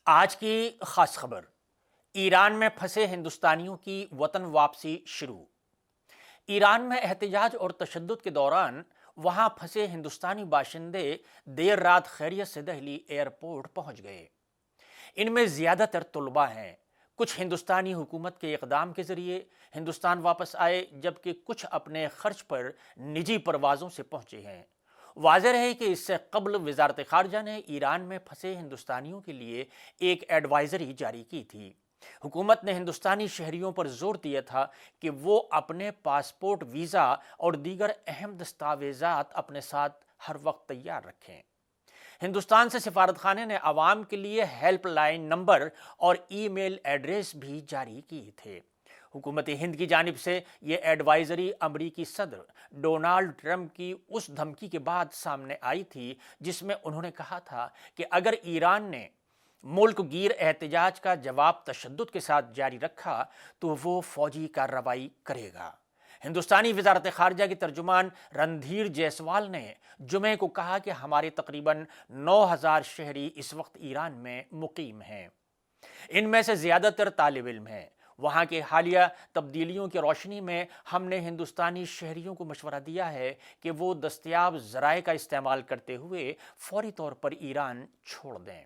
آج کی خاص خبر، ایران میں پھنسے ہندوستانیوں کی وطن واپسی شروع۔ ایران میں احتجاج اور تشدد کے دوران وہاں پھنسے ہندوستانی باشندے دیر رات خیریت سے دہلی ایئرپورٹ پہنچ گئے۔ ان میں زیادہ تر طلباء ہیں۔ کچھ ہندوستانی حکومت کے اقدام کے ذریعے ہندوستان واپس آئے، جبکہ کچھ اپنے خرچ پر نجی پروازوں سے پہنچے ہیں۔ واضح رہے کہ اس سے قبل وزارت خارجہ نے ایران میں پھنسے ہندوستانیوں کے لیے ایک ایڈوائزری جاری کی تھی۔ حکومت نے ہندوستانی شہریوں پر زور دیا تھا کہ وہ اپنے پاسپورٹ، ویزا اور دیگر اہم دستاویزات اپنے ساتھ ہر وقت تیار رکھیں۔ ہندوستان سے سفارت خانے نے عوام کے لیے ہیلپ لائن نمبر اور ای میل ایڈریس بھی جاری کیے تھے۔ حکومت ہند کی جانب سے یہ ایڈوائزری امریکی صدر ڈونالڈ ٹرمپ کی اس دھمکی کے بعد سامنے آئی تھی جس میں انہوں نے کہا تھا کہ اگر ایران نے ملک گیر احتجاج کا جواب تشدد کے ساتھ جاری رکھا تو وہ فوجی کارروائی کرے گا۔ ہندوستانی وزارت خارجہ کے ترجمان رندھیر جیسوال نے جمعے کو کہا کہ ہمارے تقریباً 9,000 شہری اس وقت ایران میں مقیم ہیں۔ ان میں سے زیادہ تر طالب علم ہیں۔ وہاں کے حالیہ تبدیلیوں کی روشنی میں ہم نے ہندوستانی شہریوں کو مشورہ دیا ہے کہ وہ دستیاب ذرائع کا استعمال کرتے ہوئے فوری طور پر ایران چھوڑ دیں۔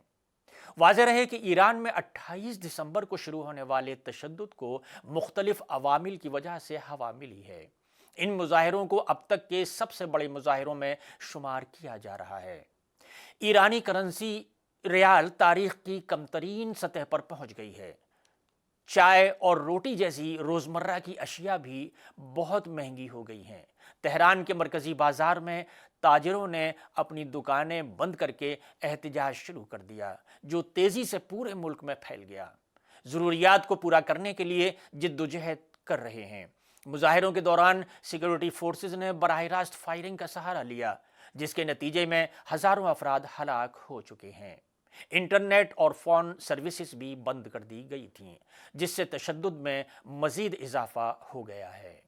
واضح رہے کہ ایران میں 28 دسمبر کو شروع ہونے والے تشدد کو مختلف عوامل کی وجہ سے ہوا ملی ہے۔ ان مظاہروں کو اب تک کے سب سے بڑے مظاہروں میں شمار کیا جا رہا ہے۔ ایرانی کرنسی ریال تاریخ کی کم ترین سطح پر پہنچ گئی ہے۔ چائے اور روٹی جیسی روزمرہ کی اشیاء بھی بہت مہنگی ہو گئی ہیں۔ تہران کے مرکزی بازار میں تاجروں نے اپنی دکانیں بند کر کے احتجاج شروع کر دیا، جو تیزی سے پورے ملک میں پھیل گیا۔ ضروریات کو پورا کرنے کے لیے جدوجہد کر رہے ہیں۔ مظاہروں کے دوران سیکورٹی فورسز نے براہ راست فائرنگ کا سہارا لیا، جس کے نتیجے میں ہزاروں افراد ہلاک ہو چکے ہیں۔ انٹرنیٹ اور فون سروسز بھی بند کر دی گئی تھیں، جس سے تشدد میں مزید اضافہ ہو گیا ہے۔